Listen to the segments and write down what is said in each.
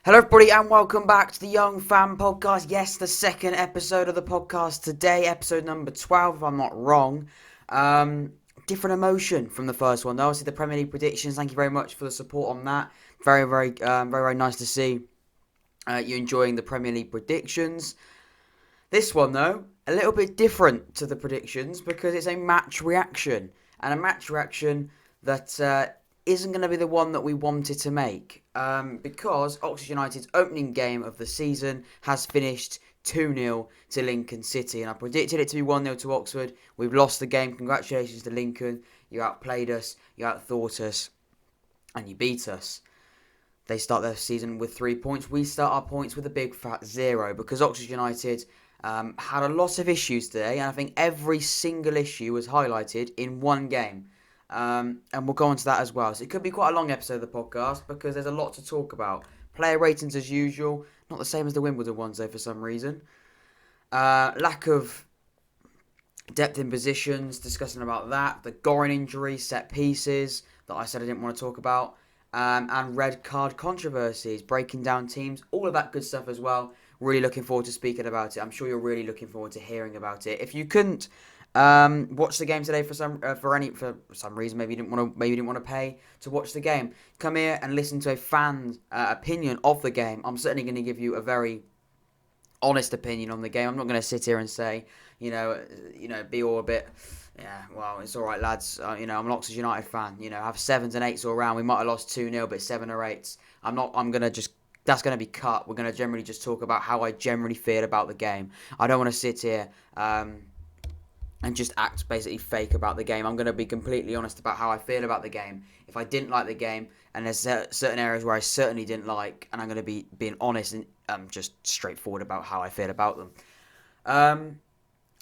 Hello, everybody, and welcome back to the Young Fan Podcast. Yes, the second episode of the podcast today, episode number 12, if I'm not wrong. Different emotion from the first one, though. Obviously, the Premier League predictions. Thank you very much for the support on that. Very nice to see you enjoying the Premier League predictions. This one, though, a little bit different to the predictions because it's a match reaction, and a match reaction that isn't going to be the one that we wanted to make because Oxford United's opening game of the season has finished 2-0 to Lincoln City, and I predicted it to be 1-0 to Oxford. We've lost the game. Congratulations to Lincoln. You outplayed us, you outthought us, and you beat us. They start their season with 3 points. We start our points with a big fat 0 because Oxford United had a lot of issues today, and I think every single issue was highlighted in one game. And we'll go on to that as well. So it could be quite a long episode of the podcast because there's a lot to talk about. Player ratings as usual, not the same as the Wimbledon ones though for some reason. Lack of depth in positions, discussing about that. The Gorin injury, set pieces that I said I didn't want to talk about. And red card controversies, breaking down teams, all of that good stuff as well. Really looking forward to speaking about it. I'm sure you're really looking forward to hearing about it. If you couldn't watch the game today for some reason, maybe you didn't want to pay to watch the game, come here and listen to a fan's opinion of the game. I'm certainly going to give you a very honest opinion on the game. I'm not going to sit here and say, be all a bit. Yeah, well, it's all right, lads. I'm an Oxford United fan. Have 7s and 8s all around. We might have lost 2-0, but 7 or 8s. That's going to be cut. We're going to generally just talk about how I generally feel about the game. I don't want to sit here and just act basically fake about the game. I'm going to be completely honest about how I feel about the game. If I didn't like the game, and there's certain areas where I certainly didn't like, and I'm going to be being honest and just straightforward about how I feel about them.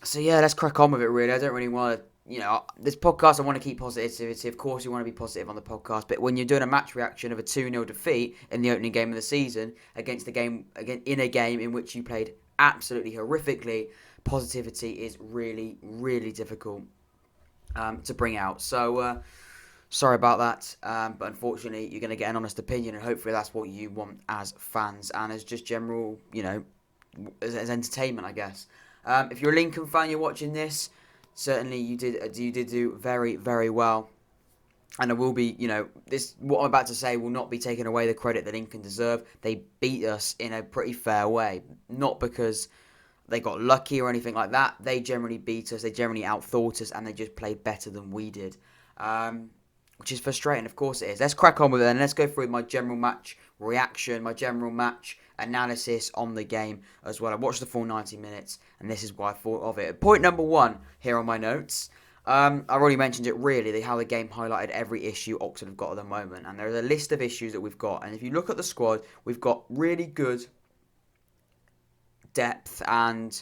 So yeah, let's crack on with it really. I don't really want to, this podcast I want to keep positivity. Of course you want to be positive on the podcast, but when you're doing a match reaction of a 2-0 defeat in the opening game of the season in a game in which you played absolutely horrifically, positivity is really, really difficult to bring out. So sorry about that, but unfortunately you're going to get an honest opinion, and hopefully that's what you want as fans and as just general, as entertainment, I guess. If you're a Lincoln fan, you're watching this, certainly you did do very, very well. And I will be, what I'm about to say will not be taking away the credit that Lincoln deserve. They beat us in a pretty fair way, not because they got lucky or anything like that. They generally beat us, they generally outthought us, and they just played better than we did. Which is frustrating, of course it is. Let's crack on with it and let's go through my general match reaction, my general match analysis on the game as well. I watched the full 90 minutes and this is what I thought of it. Point number 1 here on my notes. I've already mentioned it really, how the game highlighted every issue Oxford have got at the moment. And there's a list of issues that we've got. And if you look at the squad, we've got really good depth and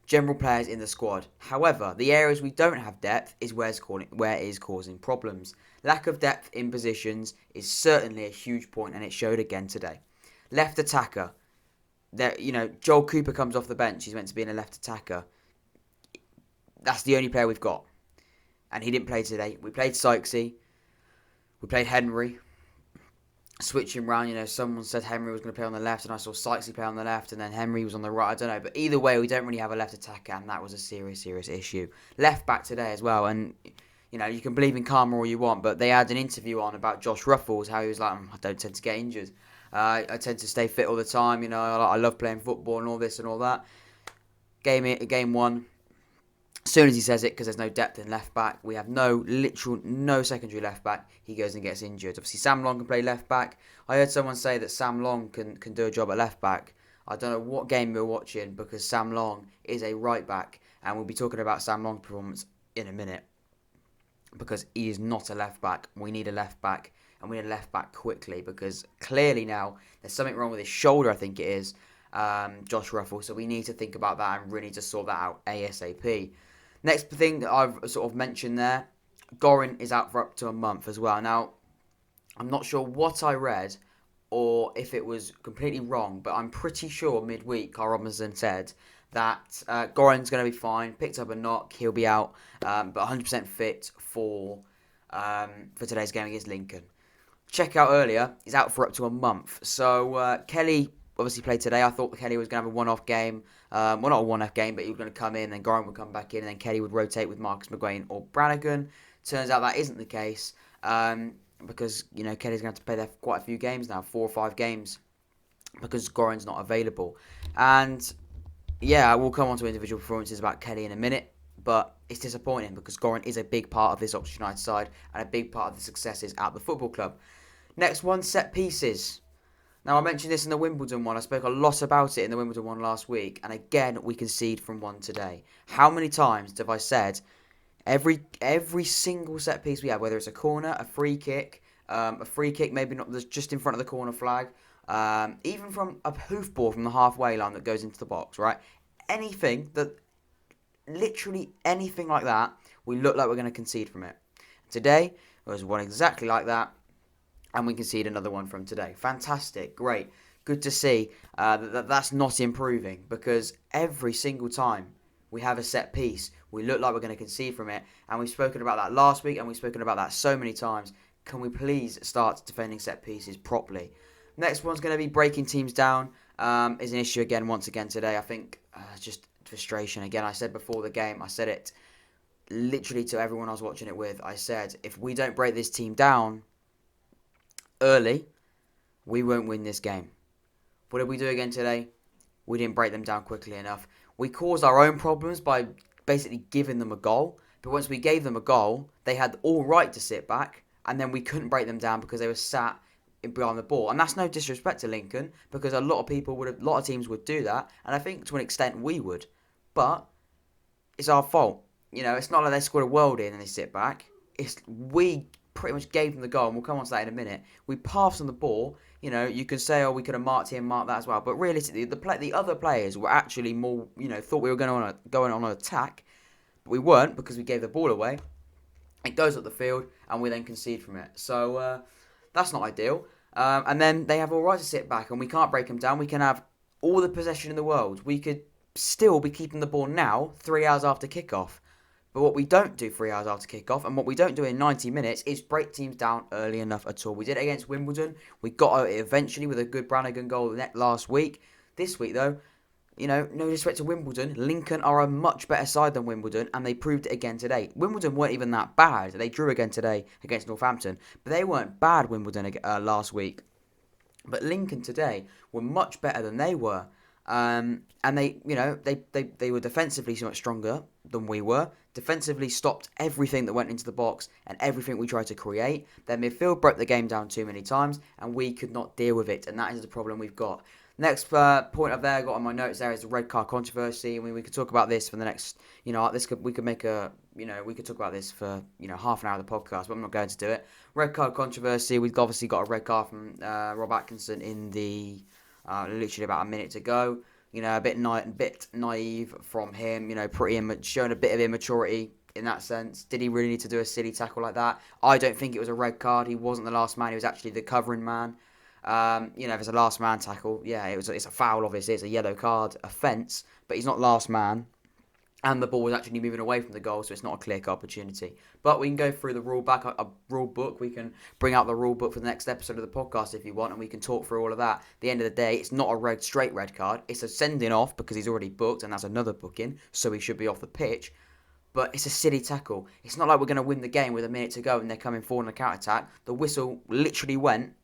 general players in the squad. However, the areas we don't have depth is where it is causing problems. Lack of depth in positions is certainly a huge point, and it showed again today. Left attacker. Joel Cooper comes off the bench. He's meant to be in a left attacker. That's the only player we've got. And he didn't play today. We played Sykesy. We played Henry. Switching round, someone said Henry was going to play on the left, and I saw Sykesy play on the left, and then Henry was on the right. I don't know, but either way, we don't really have a left attacker, and that was a serious issue. Left back today as well, and you can believe in karma all you want, but they had an interview on about Josh Ruffles, how he was like, I don't tend to get injured. I tend to stay fit all the time. I love playing football and all this and all that. Game 1. As soon as he says it, because there's no depth in left back, we have no secondary left back, he goes and gets injured. Obviously, Sam Long can play left back. I heard someone say that Sam Long can do a job at left back. I don't know what game you're watching, because Sam Long is a right back, and we'll be talking about Sam Long's performance in a minute, because he is not a left back. We need a left back, and we need a left back quickly, because clearly now there's something wrong with his shoulder, I think it is, Josh Ruffle, so we need to think about that and really need to sort that out ASAP. Next thing that I've sort of mentioned there, Gorin is out for up to a month as well. Now, I'm not sure what I read or if it was completely wrong, but I'm pretty sure midweek Carl Robinson said that Gorin's going to be fine, picked up a knock, he'll be out, but 100% fit for today's game against Lincoln. check out earlier, is out for up to a month. So Kelly obviously played today. I thought Kelly was going to have a one-off game. Well, not a one-off game, but he was going to come in, then Goran would come back in, and then Kelly would rotate with Marcus McGuane or Brannigan. Turns out that isn't the case because, Kelly's going to have to play there for quite a few games now, 4 or 5 games, because Goran's not available. And, yeah, we'll come on to individual performances about Kelly in a minute, but it's disappointing because Goran is a big part of this Oxford United side and a big part of the successes at the football club. Next one, set pieces. Now, I mentioned this in the Wimbledon one. I spoke a lot about it in the Wimbledon one last week. And again, we concede from one today. How many times have I said every single set piece we have, whether it's a corner, a free kick maybe not just in front of the corner flag, even from a hoofball from the halfway line that goes into the box, right? Literally anything like that, we look like we're going to concede from it. Today, there was one exactly like that. And we concede another one from today. Fantastic, great, good to see that's not improving because every single time we have a set piece, we look like we're going to concede from it. And we've spoken about that last week and we've spoken about that so many times. Can we please start defending set pieces properly? Next one's going to be breaking teams down. Is an issue once again today. I think just frustration. Again, I said before the game, I said it literally to everyone I was watching it with. I said, if we don't break this team down early, we won't win this game. What did we do again today? We didn't break them down quickly enough. We caused our own problems by basically giving them a goal. But once we gave them a goal, they had all right to sit back, and then we couldn't break them down because they were sat behind the ball. And that's no disrespect to Lincoln, because a lot of teams would do that, and I think to an extent we would. But it's our fault. It's not like they scored a world in and they sit back. We pretty much gave them the goal, and we'll come on to that in a minute. We passed on the ball. You can say, we could have marked here and marked that as well. But realistically, the other players were actually more, thought we were going on an attack. But we weren't because we gave the ball away. It goes up the field, and we then concede from it. So that's not ideal. And then they have all right to sit back, and we can't break them down. We can have all the possession in the world. We could still be keeping the ball now, 3 hours after kickoff. But what we don't do 3 hours after kickoff, and what we don't do in 90 minutes, is break teams down early enough at all. We did it against Wimbledon. We got it eventually with a good Brannigan goal last week. This week, though, no disrespect to Wimbledon, Lincoln are a much better side than Wimbledon, and they proved it again today. Wimbledon weren't even that bad. They drew again today against Northampton, but they weren't bad, Wimbledon, last week. But Lincoln today were much better than they were. And they were defensively so much stronger than we were. Defensively stopped everything that went into the box and everything we tried to create. Their midfield broke the game down too many times, and we could not deal with it. And that is the problem we've got. Next point up there I got on my notes there is the red card controversy. I mean, we could talk about this for the next, we could talk about this for, half an hour of the podcast, but I'm not going to do it. Red card controversy. We've obviously got a red card from Rob Atkinson in the literally about a minute to go. A bit naive from him. Showing a bit of immaturity in that sense. Did he really need to do a silly tackle like that? I don't think it was a red card. He wasn't the last man. He was actually the covering man. If it's a last man tackle, it's a foul. Obviously, it's a yellow card offence, but he's not last man. And the ball was actually moving away from the goal, so it's not a clear opportunity. But we can go through the rule book. We can bring out the rule book for the next episode of the podcast if you want, and we can talk through all of that. At the end of the day, it's not a straight red card. It's a sending off because he's already booked, and that's another booking, so he should be off the pitch. But it's a silly tackle. It's not like we're going to win the game with a minute to go and they're coming forward on a counter-attack. The whistle literally went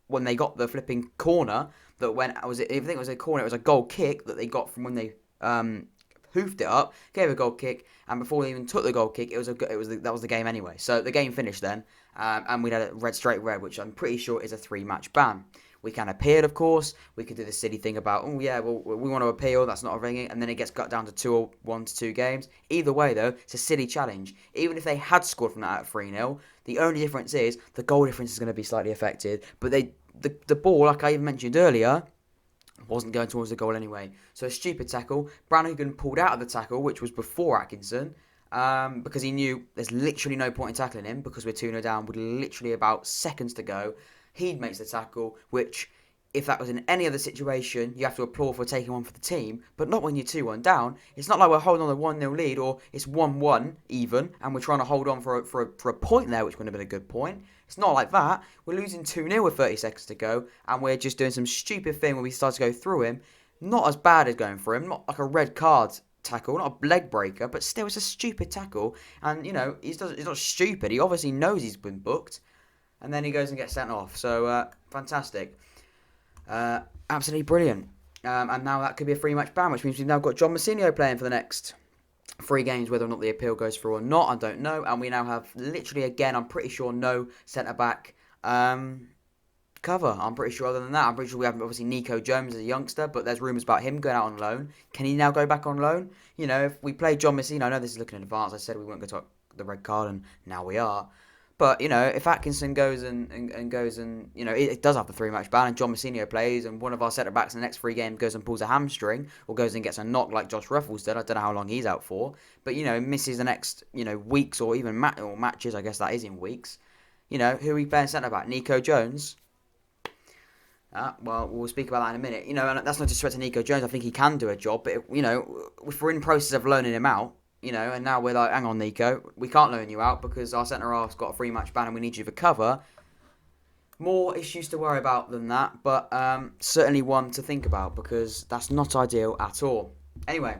when they got the flipping corner that went. I think it was a corner. It was a goal kick that they got from when they hoofed it up, gave a goal kick, and before they even took the goal kick, that was the game anyway. So the game finished then, and we had a straight red, which I'm pretty sure is a 3-match ban. We can appeal, of course. We could do the silly thing about, we want to appeal, that's not a ringing, and then it gets cut down to 1 to 2 games. Either way, though, it's a silly challenge. Even if they had scored from that at 3-0, the only difference is the goal difference is going to be slightly affected. But the ball, like I even mentioned earlier, wasn't going towards the goal anyway. So a stupid tackle. Brannigan pulled out of the tackle, which was before Atkinson, because he knew there's literally no point in tackling him because we're 2-0 down with literally about seconds to go. He makes the tackle, which, if that was in any other situation, you have to applaud for taking one for the team, but not when you're 2-1 down. It's not like we're holding on a 1-0 lead, or it's 1-1 even, and we're trying to hold on for a point there, which would have been a good point. It's not like that. We're losing 2-0 with 30 seconds to go, and we're just doing some stupid thing where we start to go through him. Not as bad as going for him, not like a red card tackle, not a leg breaker, but still it's a stupid tackle. And, he's not stupid. He obviously knows he's been booked. And then he goes and gets sent off. So, fantastic. Absolutely brilliant. And now that could be a 3-match ban, which means we've now got John Messinio playing for the next 3 games. Whether or not the appeal goes through or not, I don't know. And we now have literally, again, I'm pretty sure, no centre-back cover. I'm pretty sure other than that. I'm pretty sure we have, obviously, Nico Jones as a youngster, but there's rumours about him going out on loan. Can he now go back on loan? If we play John Messinio, I know this is looking in advance. I said we weren't going to talk the red card, and now we are. But, if Atkinson goes and goes and, it does have the 3-match ban and John Messinio plays and one of our centre-backs in the next 3 games goes and pulls a hamstring or goes and gets a knock like Josh Ruffles did, I don't know how long he's out for, but, misses the next, weeks or even matches, I guess that is in weeks, who are we playing centre-back? Nico Jones? Well, we'll speak about that in a minute. And that's not disrespect to Nico Jones. I think he can do a job, but, if we're in the process of loaning him out, and now we're like, hang on, Nico, we can't loan you out because our centre-half's got a 3-match ban and we need you for cover. More issues to worry about than that, but certainly one to think about because that's not ideal at all. Anyway,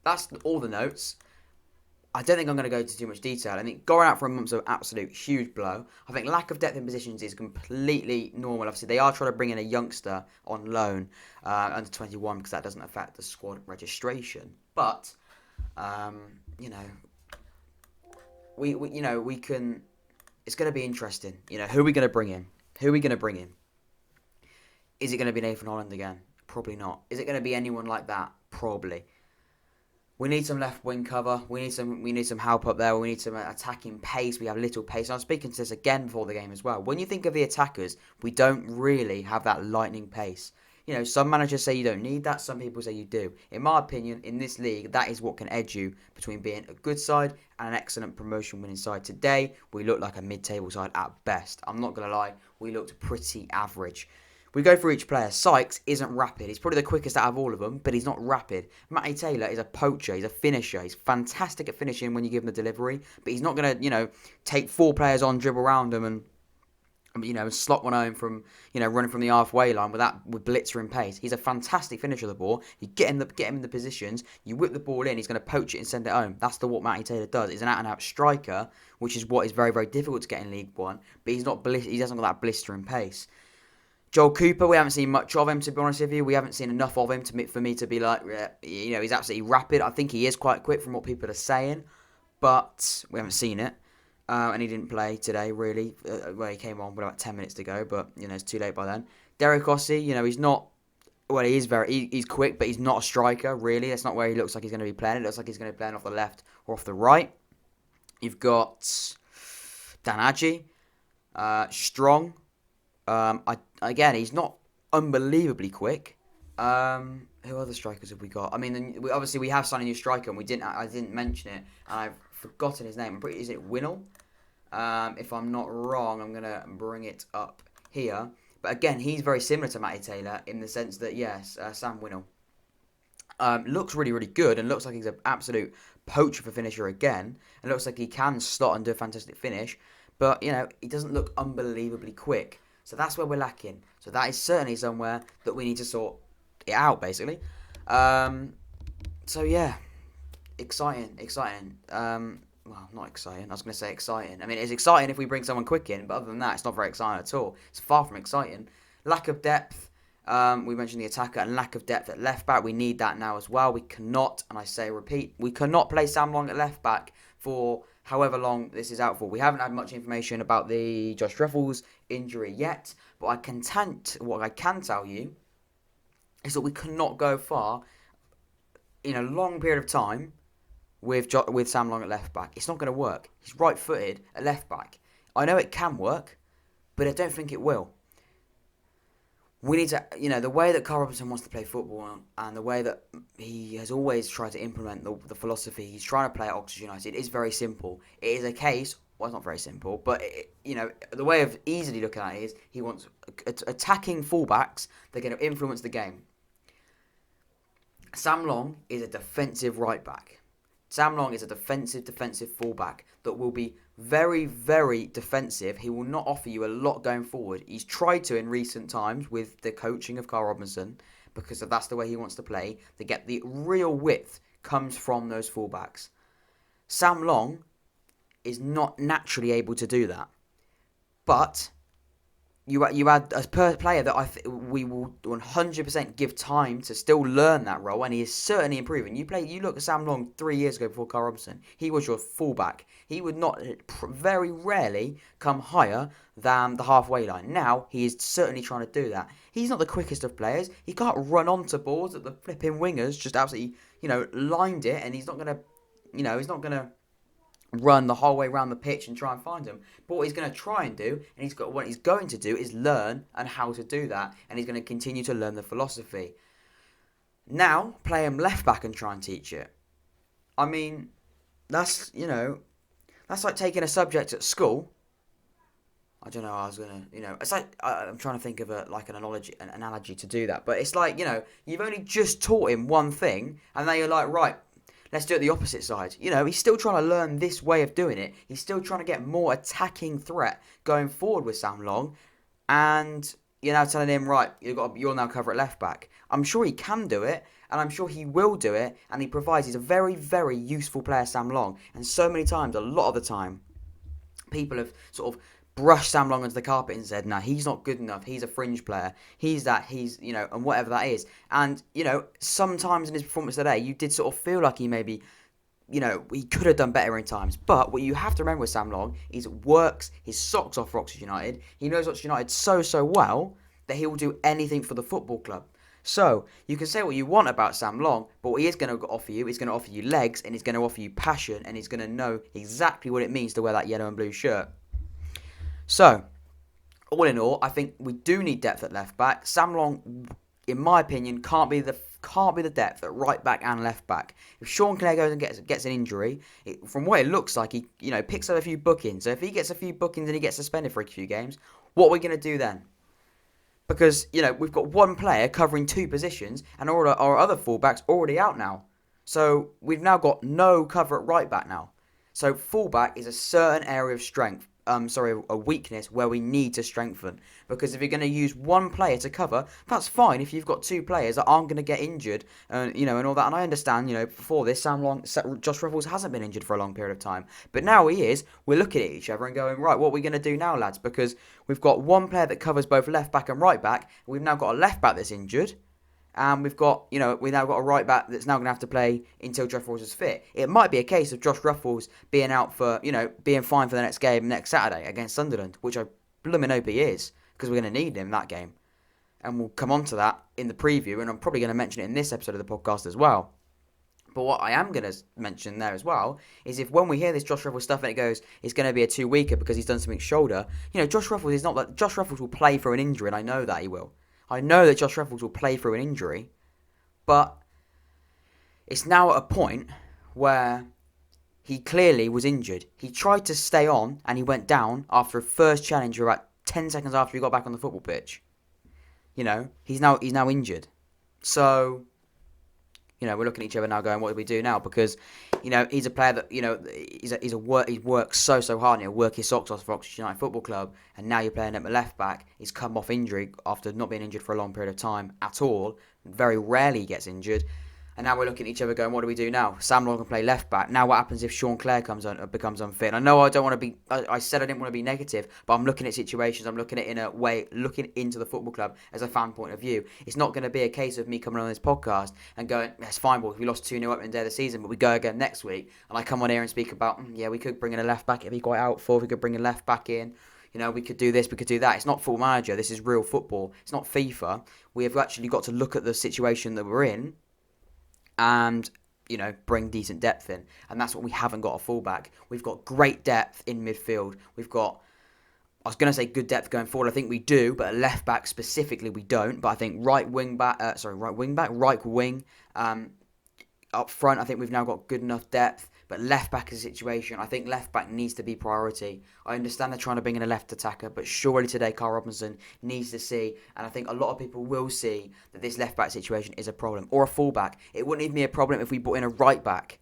that's all the notes. I don't think I'm going to go into too much detail. I think going out for a month's an absolute huge blow. I think lack of depth in positions is completely normal. Obviously, they are trying to bring in a youngster on loan under 21 because that doesn't affect the squad registration. But we can. It's going to be interesting. Who are we going to bring in? Is it going to be Nathan Holland again? Probably not. Is it going to be anyone like that? Probably. We need some left wing cover. We need some help up there. We need some attacking pace. We have little pace. And I was speaking to this again before the game as well. When you think of the attackers, we don't really have that lightning pace. Some managers say you don't need that. Some people say you do. In my opinion, in this league, that is what can edge you between being a good side and an excellent promotion-winning side. Today, we look like a mid-table side at best. I'm not going to lie. We looked pretty average. We go through each player. Sykes isn't rapid. He's probably the quickest out of all of them, but he's not rapid. Matty Taylor is a poacher. He's a finisher. He's fantastic at finishing when you give him the delivery, but he's not going to, take 4 players on, dribble around them and slot one home from, running from the halfway line with blitzering pace. He's a fantastic finisher of the ball. You get him in the positions, you whip the ball in, he's going to poach it and send it home. That's what Matty Taylor does. He's an out-and-out striker, which is what is very, very difficult to get in League One, but he hasn't got that blistering pace. Joel Cooper, we haven't seen much of him, to be honest with you. We haven't seen enough of him for me to be like, he's absolutely rapid. I think he is quite quick from what people are saying, but we haven't seen it. And he didn't play today, really. He came on with about 10 minutes to go, but, it's too late by then. Derek Ossie, he's not... Well, he's quick, but he's not a striker, really. That's not where he looks like he's going to be playing. It looks like he's going to be playing off the left or off the right. You've got Dan Adji, strong. Again, he's not unbelievably quick. Who other strikers have we got? I mean, we have signed a new striker, and I didn't mention it, and I've forgotten his name. Is it Winnell? If I'm not wrong, I'm gonna bring it up here. But again, he's very similar to Matty Taylor in the sense that Sam Winnell looks really, really good and looks like he's an absolute poacher for finisher again, and looks like he can slot and do a fantastic finish. But he doesn't look unbelievably quick. So that's where we're lacking. So that is certainly somewhere that we need to sort it out, basically. So yeah, exciting. Well, not exciting. I was going to say exciting. I mean, it's exciting if we bring someone quick in, but other than that, it's not very exciting at all. It's far from exciting. Lack of depth. We mentioned the attacker and lack of depth at left back. We need that now as well. We cannot, and I say repeat, we cannot play Sam Long at left back for however long this is out for. We haven't had much information about the Josh Ruffles injury yet, but what I can tell you is that we cannot go far in a long period of time with Sam Long at left back. It's not going to work. He's right-footed at left back. I know it can work, but I don't think it will. We need to, the way that Carl Robinson wants to play football and the way that he has always tried to implement the philosophy he's trying to play at Oxford United is very simple. It is a case, well, it's not very simple, but, the way of easily looking at it is he wants attacking fullbacks that are going to influence the game. Sam Long is a defensive right back. Sam Long is a defensive fullback that will be very, very defensive. He will not offer you a lot going forward. He's tried to in recent times with the coaching of Carl Robinson, because that's the way he wants to play. To get the real width comes from those fullbacks. Sam Long is not naturally able to do that. But you add a player that we will 100% give time to still learn that role, and he is certainly improving. You look at Sam Long 3 years ago before Carl Robinson. He was your fullback. He would not very rarely come higher than the halfway line. Now he is certainly trying to do that. He's not the quickest of players. He can't run onto balls that the flipping wingers just absolutely lined it, and he's not gonna run the whole way around the pitch and try and find him. But what he's going to try and do, and what he's going to do is learn and how to do that, and he's going to continue to learn the philosophy. Now, play him left back and try and teach it. I mean, that's like taking a subject at school. I don't know. It's like I'm trying to think of an analogy to do that. But it's like you've only just taught him one thing, and now you're like, right, let's do it the opposite side. He's still trying to learn this way of doing it. He's still trying to get more attacking threat going forward with Sam Long. And you're now telling him, right, you'll now cover at left back. I'm sure he can do it, and I'm sure he will do it. And he's a very, very useful player, Sam Long. And so many times, a lot of the time, people have sort of brushed Sam Long under the carpet and said, nah, he's not good enough. He's a fringe player. And whatever that is. And, sometimes in his performance today, you did sort of feel like he maybe, he could have done better in times. But what you have to remember with Sam Long is it works his socks off for Oxford United. He knows Oxford United so well that he will do anything for the football club. So, you can say what you want about Sam Long, but what he is going to offer you is going to offer you legs, and he's going to offer you passion, and he's going to know exactly what it means to wear that yellow and blue shirt. So, all in all, I think we do need depth at left back. Sam Long, in my opinion, can't be the depth at right back and left back. If Sean Clare goes and gets an injury, from what it looks like, he picks up a few bookings. So if he gets a few bookings and he gets suspended for a few games, what are we going to do then? Because we've got one player covering two positions, and all our other fullbacks already out now. So we've now got no cover at right back now. So fullback is a certain area of strength. A weakness where we need to strengthen. Because if you're going to use one player to cover, that's fine if you've got two players that aren't going to get injured, and all that. And I understand, before this, Josh Ruffles hasn't been injured for a long period of time. But now he is. We're looking at each other and going, right, what are we going to do now, lads? Because we've got one player that covers both left back and right back. We've now got a left back that's injured. And we've now got a right back that's now going to have to play until Josh Ruffles is fit. It might be a case of Josh Ruffles being out for, being fine for the next game next Saturday against Sunderland, which I blooming hope he is, because we're going to need him that game. And we'll come on to that in the preview, and I'm probably going to mention it in this episode of the podcast as well. But what I am going to mention there as well is if when we hear this Josh Ruffles stuff and it goes, it's going to be a 2-weeker because he's done something shoulder, Josh Ruffles is not like, Josh Ruffles will play for an injury, and I know that he will. I know that Josh Ruffles will play through an injury, but it's now at a point where he clearly was injured. He tried to stay on, and he went down after a first challenge about 10 seconds after he got back on the football pitch. He's now injured. So, we're looking at each other now going, what do we do now? Because, he's a player that, he's worked so hard, and he'll work his socks off for Oxford United Football Club, and now you're playing him at left back. He's come off injury after not being injured for a long period of time at all. Very rarely gets injured. And now we're looking at each other going, what do we do now? Sam Long can play left back. Now what happens if Sean Clare becomes unfit? I know I don't want to be, I said I didn't want to be negative, but I'm looking at situations, I'm looking at it in a way, looking into the football club as a fan point of view. It's not going to be a case of me coming on this podcast and going, it's fine, boys, we lost 2-0 up in the day of the season, but we go again next week. And I come on here and speak about, we could bring in a left back if he got out for, we could bring a left back in. We could do this, we could do that. It's not Football Manager, this is real football. It's not FIFA. We have actually got to look at the situation that we're in and, bring decent depth in. And that's what we haven't got a fullback. We've got great depth in midfield. We've got, I was going to say good depth going forward. I think we do, but at left back specifically we don't. But I think right wing, up front, I think we've now got good enough depth. But left back is a situation. I think left back needs to be priority. I understand they're trying to bring in a left attacker, but surely today Carl Robinson needs to see, and I think a lot of people will see, that this left back situation is a problem. Or a full back. It wouldn't even be a problem if we brought in a right back.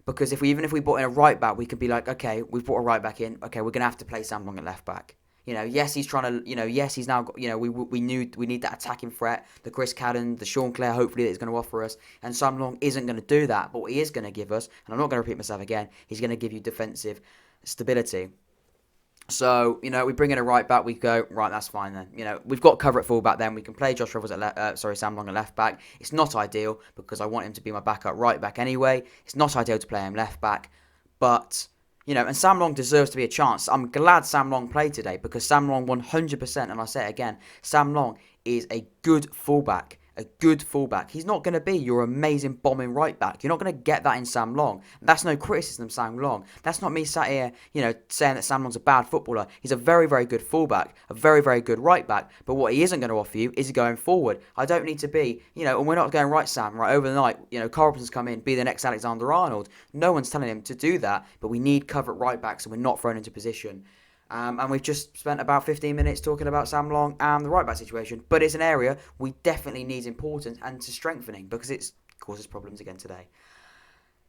Because even if we brought in a right back, we could be like, okay, we've brought a right back in. Okay, we're gonna have to play Sam Long at left back. Yes, he's trying to. Yes, he's now got. We knew we need that attacking threat. The Chris Cadden, the Sean Clare, hopefully that is going to offer us. And Sam Long isn't going to do that. But what he is going to give us, and I'm not going to repeat myself again, he's going to give you defensive stability. So, we bring in a right back, we go, right, that's fine then. We've got cover at full back then. We can play Josh Ruffles Sam Long at left back. It's not ideal because I want him to be my backup right back anyway. It's not ideal to play him left back. But, and Sam Long deserves to be a chance. I'm glad Sam Long played today because Sam Long 100%, and I say it again, Sam Long is a good fullback. A good fullback. He's not going to be your amazing bombing right back. You're not going to get that in Sam Long. That's no criticism of Sam Long. That's not me sat here, saying that Sam Long's a bad footballer. He's a very, very good fullback, a very, very good right back. But what he isn't going to offer you is going forward. I don't need to be, and we're not going, right, Sam, right, over the night, Carl Robinson's come in, be the next Alexander-Arnold. No one's telling him to do that, but we need cover at right back so we're not thrown into position. And we've just spent about 15 minutes talking about Sam Long and the right back situation. But it's an area we definitely need importance and to strengthening because it causes problems again today.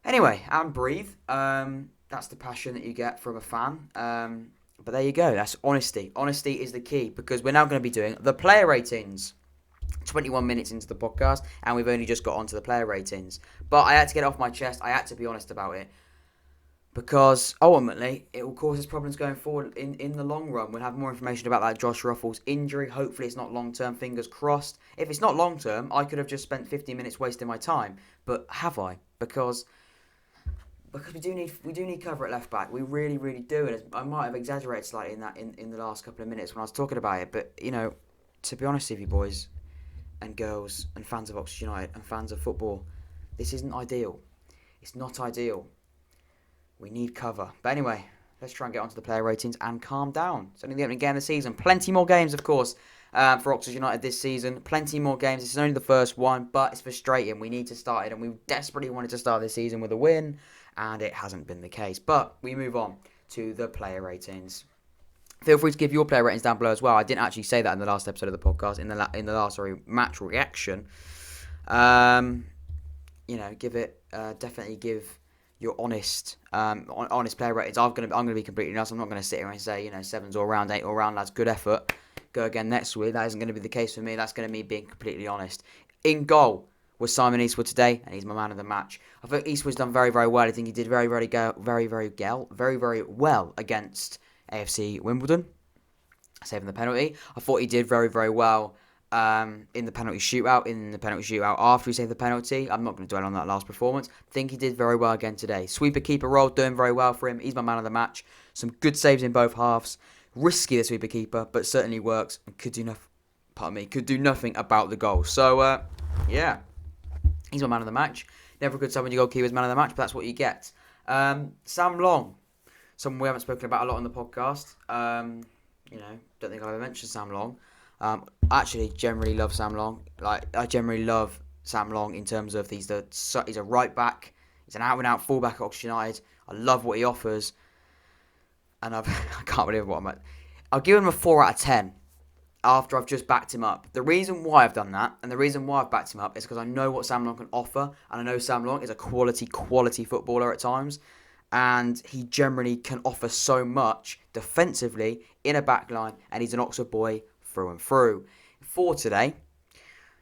Anyway, and breathe. That's the passion that you get from a fan. But there you go. That's honesty. Honesty is the key because we're now going to be doing the player ratings. 21 minutes into the podcast and we've only just got onto the player ratings. But I had to get it off my chest. I had to be honest about it. Because ultimately, it will cause us problems going forward in the long run. We'll have more information about that Josh Ruffles injury. Hopefully it's not long-term, fingers crossed. If it's not long-term, I could have just spent 15 minutes wasting my time. But have I? Because we do need cover at left back. We really, really do. And I might have exaggerated slightly in that in the last couple of minutes when I was talking about it. But, to be honest with you boys and girls and fans of Oxford United and fans of football, this isn't ideal. It's not ideal. We need cover. But anyway, let's try and get onto the player ratings and calm down. It's only the opening game of the season. Plenty more games, of course, for Oxford United this season. Plenty more games. This is only the first one, but it's frustrating. We need to start it, and we desperately wanted to start this season with a win, and it hasn't been the case. But we move on to the player ratings. Feel free to give your player ratings down below as well. I didn't actually say that in the last episode of the podcast, in the last match reaction. Definitely give your honest player ratings. I'm gonna be completely honest. I'm not gonna sit here and say 7's all round, 8 all round, lads. Good effort. Go again next week. That isn't gonna be the case for me. That's gonna be being completely honest. In goal was Simon Eastwood today, and he's my man of the match. I think Eastwood's done very, very well. I think he did very, very well against AFC Wimbledon, saving the penalty. I thought he did very, very well in the penalty shootout, after he saved the penalty. I'm not going to dwell on that last performance. I think he did very well again today. Sweeper keeper role, doing very well for him. He's my man of the match. Some good saves in both halves. Risky, the sweeper keeper, but certainly works and could do nothing about the goal. So, yeah, he's my man of the match. Never a good sign when your goalkeeper's man of the match, but that's what you get. Sam Long, someone we haven't spoken about a lot on the podcast. Don't think I've ever mentioned Sam Long. I actually generally love Sam Long. I generally love Sam Long in terms of he's a right back. He's an out-and-out fullback at Oxford United. I love what he offers. And I can't believe what I'm at. I'll give him a 4 out of 10 after I've just backed him up. The reason why I've done that and the reason why I've backed him up is because I know what Sam Long can offer. And I know Sam Long is a quality footballer at times. And he generally can offer so much defensively in a back line. And he's an Oxford boy through and through. For today,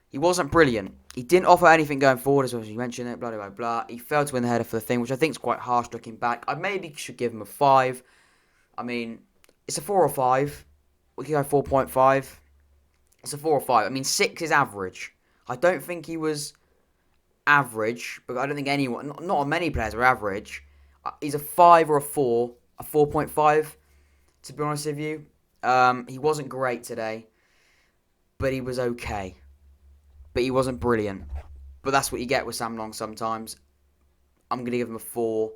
he wasn't brilliant. He didn't offer anything going forward, as well as you mentioned it, blah, blah, blah, blah. He failed to win the header for the thing, which I think is quite harsh looking back. I maybe should give him a 5. I mean, it's a 4 or 5. We could go 4.5. It's a 4 or 5. I mean, 6 is average. I don't think he was average, but I don't think anyone, not many players are average. He's a 5 or a 4, a 4.5, to be honest with you. He wasn't great today, but he was okay. But he wasn't brilliant. But that's what you get with Sam Long sometimes. I'm going to give him a 4.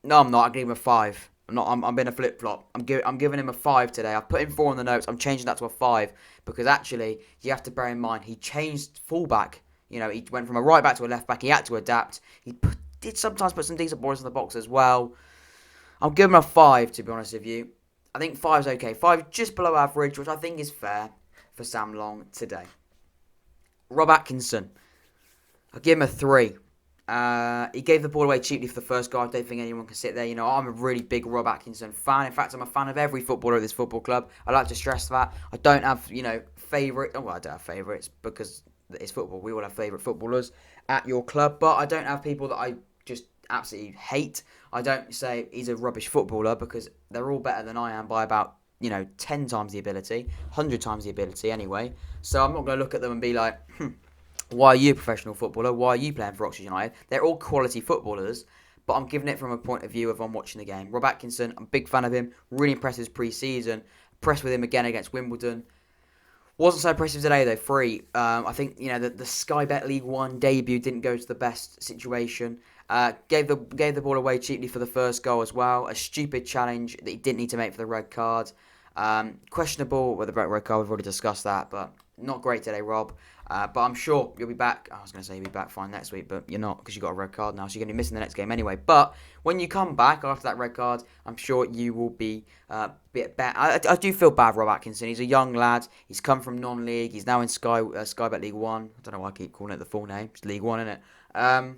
No, I'm not. I'm going to give him a 5. I'm being a flip-flop. I'm giving him a 5 today. I've put in 4 on the notes. I'm changing that to a 5 because actually, you have to bear in mind, he changed fullback. He went from a right back to a left back. He had to adapt. He did sometimes put some decent balls in the box as well. I'll give him a 5, to be honest with you. I think 5's okay. 5 just below average, which I think is fair for Sam Long today. Rob Atkinson, I'll give him a 3. He gave the ball away cheaply for the first goal. I don't think anyone can sit there. I'm a really big Rob Atkinson fan. In fact, I'm a fan of every footballer at this football club. I like to stress that. I don't have, favourite. Oh, well, I don't have favourites because it's football. We all have favourite footballers at your club, but I don't have people that I just absolutely hate. I don't say he's a rubbish footballer because they're all better than I am by about 10 times the ability, 100 times the ability anyway. So I'm not going to look at them and be like, why are you a professional footballer? Why are you playing for Oxford United? They're all quality footballers, but I'm giving it from a point of view of I'm watching the game. Rob Atkinson, I'm a big fan of him. Really impressed his pre-season. Impressed with him again against Wimbledon. Wasn't so impressive today though. Free. I think the Sky Bet League One debut didn't go to the best situation. Gave the ball away cheaply for the first goal as well. A stupid challenge that he didn't need to make for the red card. Questionable with the red card. We've already discussed that, but not great today, Rob. But I'm sure you'll be back. I was going to say you'll be back fine next week, but you're not because you got a red card now, so you're going to be missing the next game anyway. But when you come back after that red card, I'm sure you will be a bit better. I do feel bad for Rob Atkinson. He's a young lad. He's come from non-league. He's now in Sky Bet League One. I don't know why I keep calling it the full name. It's League One, isn't it?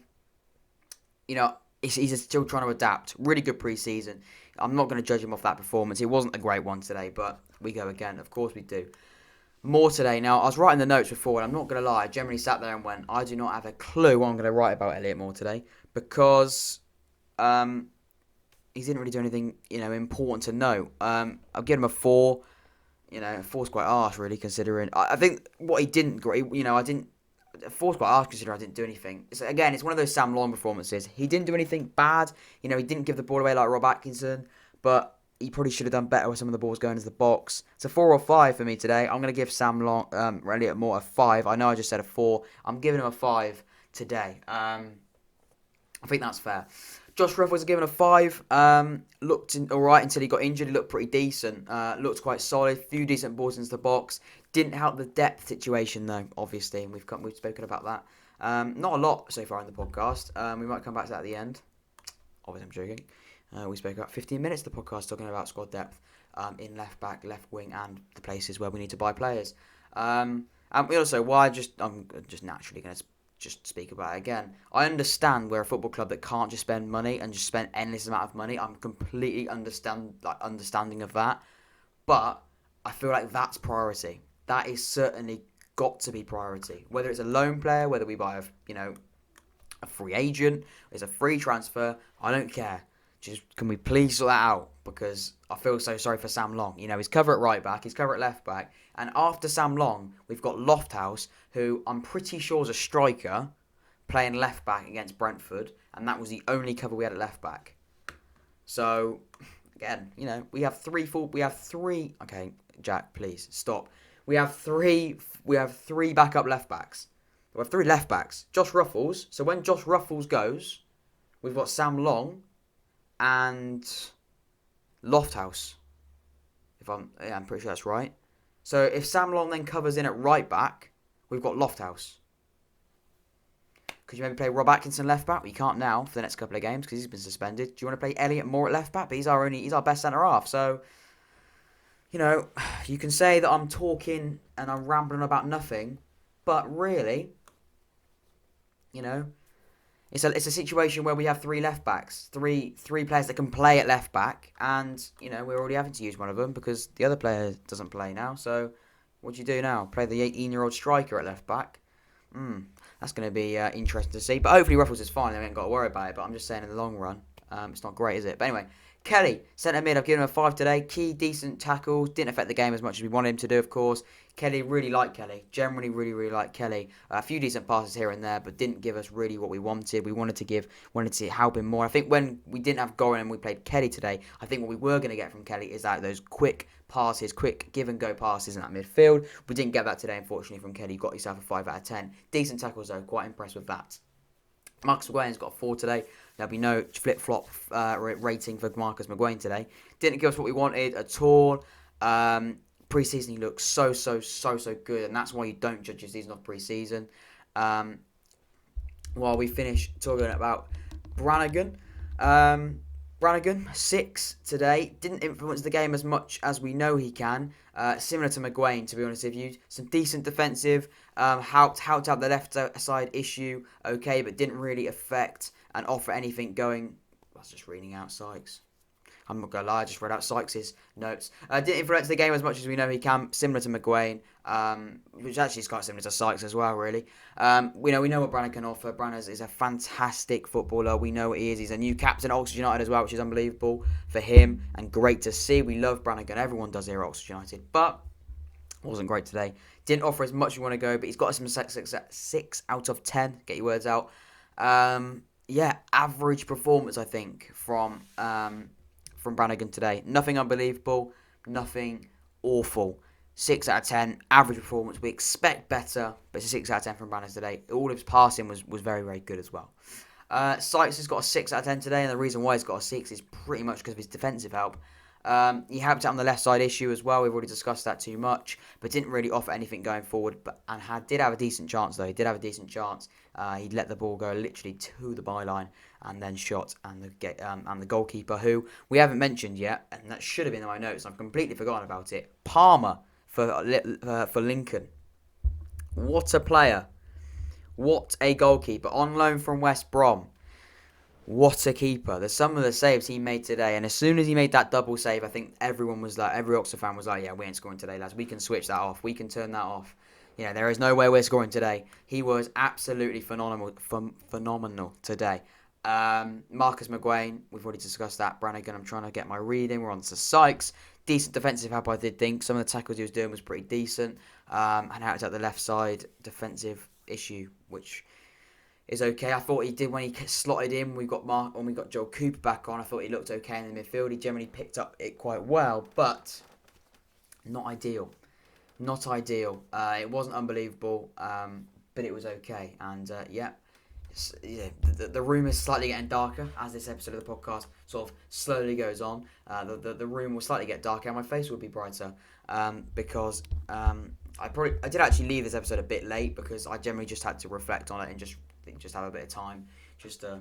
He's still trying to adapt. Really good pre-season. I'm not going to judge him off that performance. It wasn't a great one today, but we go again. Of course we do. More today. Now, I was writing the notes before, and I'm not going to lie, I generally sat there and went, I do not have a clue what I'm going to write about Elliot Moore today, because he didn't really do anything, important to know. I'll give him a 4. A 4's quite harsh, really, considering. I think what he didn't, 4's quite harsh considering I didn't do anything. It's one of those Sam Long performances. He didn't do anything bad. He didn't give the ball away like Rob Atkinson, but he probably should have done better with some of the balls going into the box. It's a 4 or 5 for me today. I'm going to give Sam Long, Elliot Moore a 5. I know I just said a 4. I'm giving him a 5 today. I think that's fair. Josh Ruff was given a 5. Looked alright until he got injured. He looked pretty decent. Looked quite solid. Few decent balls into the box. Didn't help the depth situation though, obviously, and we've spoken about that. Not a lot so far in the podcast. We might come back to that at the end. Obviously, I'm joking. We spoke about 15 minutes of the podcast talking about squad depth in left back, left wing, and the places where we need to buy players. And also, I'm just naturally going to just speak about it again. I understand we're a football club that can't just spend money and just spend endless amount of money. I'm completely understanding of that, but I feel like that's priority. That is certainly got to be priority. Whether it's a loan player, whether we buy a free agent, it's a free transfer. I don't care. Just can we please sort that out? Because I feel so sorry for Sam Long. He's cover at right back, he's cover at left back, and after Sam Long, we've got Lofthouse, who I'm pretty sure is a striker, playing left back against Brentford, and that was the only cover we had at left back. So again, we have three. Okay, Jack, please stop. We have three backup left backs. We have 3 left backs. Josh Ruffles. So when Josh Ruffles goes, we've got Sam Long and Lofthouse. I'm pretty sure that's right. So if Sam Long then covers in at right back, we've got Lofthouse. Could you maybe play Rob Atkinson left back? We can't now for the next couple of games because he's been suspended. Do you want to play Elliot Moore at left back? But he's our best centre half. So you can say that I'm talking and I'm rambling about nothing, but really, it's a situation where we have 3 left backs, three players that can play at left back, and we're already having to use one of them because the other player doesn't play now. So what do you do now? Play the 18-year-old striker at left back? That's going to be interesting to see. But hopefully Ruffles is fine. They ain't got to worry about it. But I'm just saying in the long run, it's not great, is it? But anyway, Kelly, centre mid, I've given him a 5 today. Key, decent tackles. Didn't affect the game as much as we wanted him to do, of course. Kelly, really like Kelly. Generally, really, really like Kelly. A few decent passes here and there, but didn't give us really what we wanted. We wanted to help him more. I think when we didn't have Goran and we played Kelly today, I think what we were going to get from Kelly is those quick passes, quick give-and-go passes in that midfield. We didn't get that today, unfortunately, from Kelly. You got yourself a 5 out of 10. Decent tackles, though. Quite impressed with that. Marcus McGuane's got a 4 today. There'll be no flip-flop rating for Marcus McGuane today. Didn't give us what we wanted at all. Pre-season, he looks so good, and that's why you don't judge your season off pre-season. While we finish talking about Brannigan, Brannigan, 6 today. Didn't influence the game as much as we know he can. Similar to McGuane, to be honest with you. Some decent defensive. Helped out the left side issue, okay, but didn't really affect and offer anything going. I was just reading out Sykes. I'm not going to lie, I just read out Sykes' notes. Didn't influence the game as much as we know he can, similar to McGuane, which actually is quite similar to Sykes as well, really. We know what Brannan can offer. Brannan is a fantastic footballer. We know what he is. He's a new captain at Oxford United as well, which is unbelievable for him and great to see. We love Brannigan. Everyone does here at Oxford United, but wasn't great today. Didn't offer as much as we want to go, but he's got some 6 out of 10. Get your words out. Average performance, I think, from Brannigan today. Nothing unbelievable, nothing awful. 6 out of 10, average performance. We expect better, but it's a 6 out of 10 from Brannigan today. All of his passing was very, very good as well. Sykes has got a 6 out of 10 today, and the reason why he's got a 6 is pretty much because of his defensive help. He helped out on the left side issue as well. We've already discussed that too much, but didn't really offer anything going forward. Did have a decent chance though. He did have a decent chance. He let the ball go literally to the byline and then shot. And the goalkeeper, who we haven't mentioned yet, and that should have been in my notes. I've completely forgotten about it. Palmer for Lincoln. What a player! What a goalkeeper on loan from West Brom. What a keeper. There's some of the saves he made today. And as soon as he made that double save, I think everyone was like, every Oxford fan was like, yeah, we ain't scoring today, lads. We can switch that off. We can turn that off. You know, there is no way we're scoring today. He was absolutely phenomenal today. Marcus McGuane, we've already discussed that. Brannigan, I'm trying to get my reading. We're on to Sykes. Decent defensive help, I did think. Some of the tackles he was doing was pretty decent. And out at the left side, defensive issue, which is okay. I thought he did when he slotted in. We got Joe Cooper back on. I thought he looked okay in the midfield. He generally picked up it quite well, but not ideal. Not ideal. It wasn't unbelievable, but it was okay. And the room is slightly getting darker as this episode of the podcast sort of slowly goes on. The room will slightly get darker, and my face will be brighter because I did actually leave this episode a bit late because I generally just had to reflect on it and just have a bit of time just to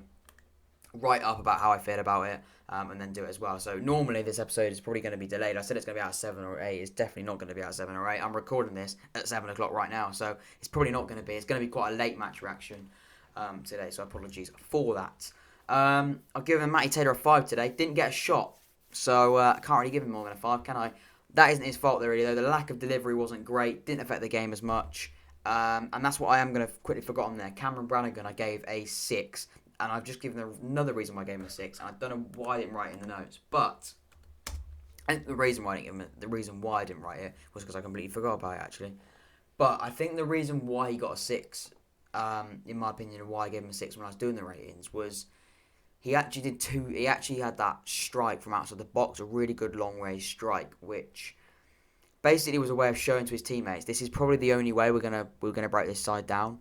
write up about how I feel about it and then do it as well. So normally this episode is probably going to be delayed. I said it's going to be out at 7 or 8. It's definitely not going to be out at 7 or 8. I'm recording this at 7 o'clock right now, so it's probably not going to be. It's going to be quite a late match reaction today, so apologies for that. I'll give Matty Taylor a 5 today. Didn't get a shot, so I can't really give him more than a 5, can I? That isn't his fault, though, really. The lack of delivery wasn't great. Didn't affect the game as much. And that's what I am going to quickly forget on there. Cameron Brannigan, I gave a 6. And I've just given another reason why I gave him a 6. And I don't know why I didn't write it in the notes. But the reason why I didn't write it was because I completely forgot about it, actually. But I think the reason why he got a 6, in my opinion, and why I gave him a 6 when I was doing the ratings, was he actually had that strike from outside the box, a really good long-range strike, which basically was a way of showing to his teammates, this is probably the only way we're gonna break this side down,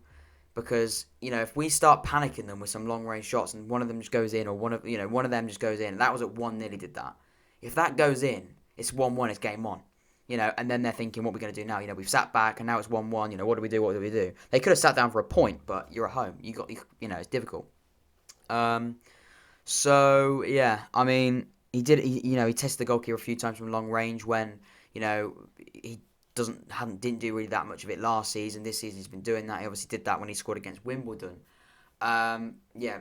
because if we start panicking them with some long range shots and one of them just goes in, or one of them just goes in, that was at 1-0 he did that. If that goes in, it's 1-1, it's game on. And then they're thinking, what are we going to do now? We've sat back and now it's 1-1. What do we do? What do we do? They could have sat down for a point, but you're at home. It's difficult. So yeah, I mean, he tested the goalkeeper a few times from long range when he didn't do really that much of it last season. This season he's been doing that. He obviously did that when he scored against Wimbledon.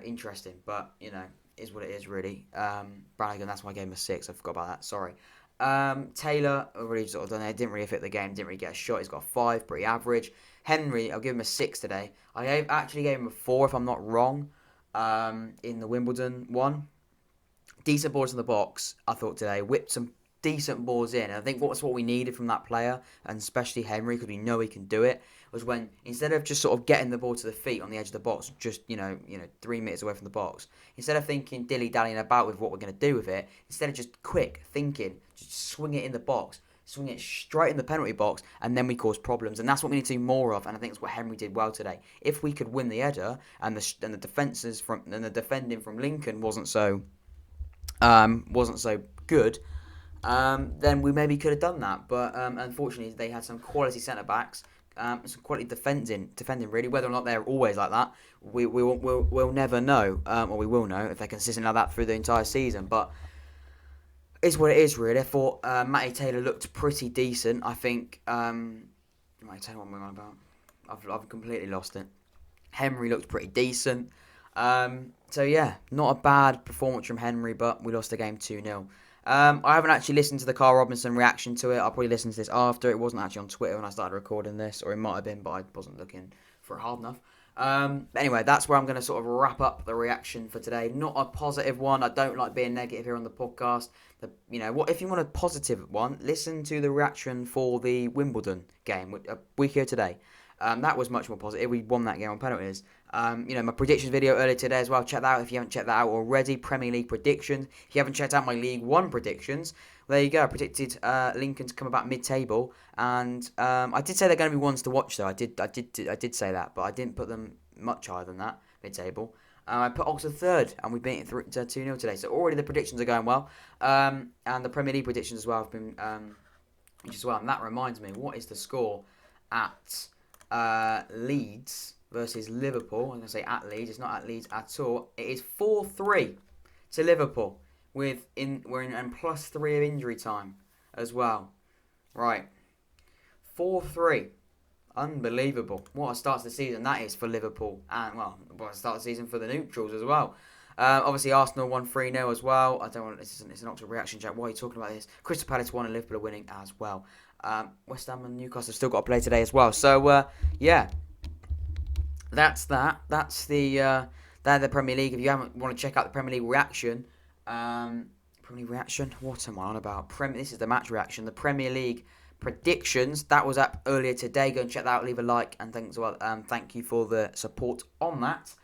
Interesting, but is what it is really. Brannigan, that's why I gave him a 6. I forgot about that. Sorry. Taylor, already sort of done it. Didn't really fit the game. Didn't really get a shot. He's got a 5, pretty average. Henry, I'll give him a 6 today. I actually gave him a 4 if I'm not wrong. In the Wimbledon one, decent balls in the box. I thought today whipped some decent balls in. And I think what we needed from that player, and especially Henry, because we know he can do it, was when instead of just sort of getting the ball to the feet on the edge of the box, just 3 meters away from the box, instead of thinking dilly-dallying about with what we're going to do with it, instead of just quick thinking, just swing it in the box, swing it straight in the penalty box, and then we cause problems. And that's what we need to do more of, and I think it's what Henry did well today. If we could win the header, and the defending from Lincoln wasn't so good, then we maybe could have done that. But unfortunately, they had some quality centre backs, some quality defending really. Whether or not they're always like that, we'll never know, or we will know if they're consistent like that through the entire season. But it's what it is, really. I thought Matty Taylor looked pretty decent. I think Matty Taylor, what am I on about? I've completely lost it. Henry looked pretty decent. So yeah, not a bad performance from Henry, but we lost the game 2-0. I haven't actually listened to the Carl Robinson reaction to it. I'll probably listen to this after. It wasn't actually on Twitter when I started recording this, or it might have been, but I wasn't looking for it hard enough. But anyway, that's where I'm going to sort of wrap up the reaction for today. Not a positive one. I don't like being negative here on the podcast. What if you want a positive one? Listen to the reaction for the Wimbledon game a week here today. That was much more positive. We won that game on penalties. My predictions video earlier today as well. Check that out if you haven't checked that out already. Premier League predictions. If you haven't checked out my League One predictions, well, there you go. I predicted Lincoln to come about mid-table, and I did say they're going to be ones to watch. Though I did say that, but I didn't put them much higher than that mid-table. I put Oxford third, and we beat it 2-0 today. So already the predictions are going well, and the Premier League predictions as well have been, which as well. And that reminds me, what is the score at Leeds versus Liverpool? I'm going to say at Leeds. It's not at Leeds at all. It is 4-3 to Liverpool. We're in +3 of injury time as well. Right. 4-3. Unbelievable. What a start to the season that is for Liverpool. And, what a start to the season for the neutrals as well. Obviously, Arsenal won 3-0 as well. I don't want it's an Oxford reaction chat. Why are you talking about this? Crystal Palace won and Liverpool are winning as well. West Ham and Newcastle have still got to play today as well. So, that's that. That's the Premier League. If you haven't want to check out the Premier League reaction, what am I on about? This is the match reaction. The Premier League predictions, that was up earlier today. Go and check that out. Leave a like and thank you for the support on that.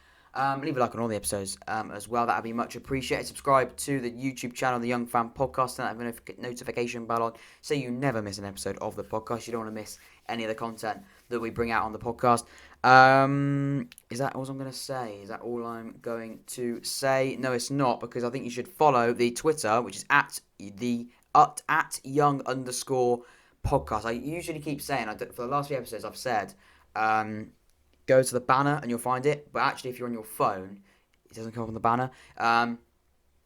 Leave a like on all the episodes as well. That would be much appreciated. Subscribe to the YouTube channel, the Young Fan Podcast, and have a notification bell on so you never miss an episode of the podcast. You don't want to miss any of the content that we bring out on the podcast. Is that all I'm going to say? Is that all I'm going to say? No, it's not, because I think you should follow the Twitter, which is at young_podcast. I usually keep saying, for the last few episodes I've said, go to the banner and you'll find it. But actually, if you're on your phone, it doesn't come up on the banner.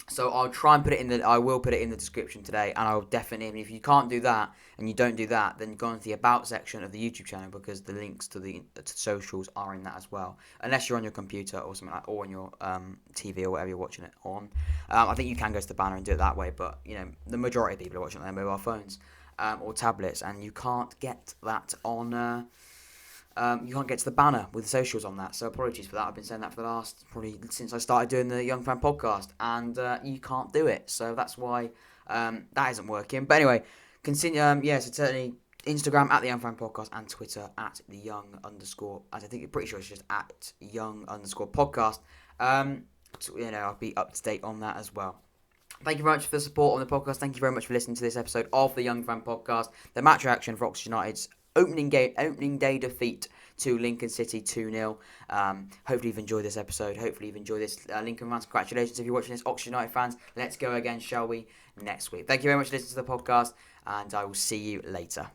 So I'll try and I will put it in the description today, and I'll definitely, if you can't do that and you don't do that, then go into the about section of the YouTube channel, because the links to the socials are in that as well. Unless you're on your computer or something like, or on your TV or whatever you're watching it on. I think you can go to the banner and do it that way, but the majority of people are watching on their mobile phones or tablets, and you can't get that on. You can't get to the banner with the socials on that, so apologies for that. I've been saying that for the last, probably since I started doing the Young Fan Podcast, and you can't do it, so that's why that isn't working. But anyway, continue. So certainly Instagram at the Young Fan Podcast and Twitter at the Young_. I think I'm pretty sure it's just at Young_podcast. I'll be up to date on that as well. Thank you very much for the support on the podcast. Thank you very much for listening to this episode of the Young Fan Podcast. The match reaction for Oxford United's opening day defeat to Lincoln City 2-0. Hopefully you've enjoyed this episode. Hopefully you've enjoyed this. Lincoln fans, congratulations if you're watching this. Oxford United fans, let's go again, shall we, next week. Thank you very much for listening to the podcast, and I will see you later.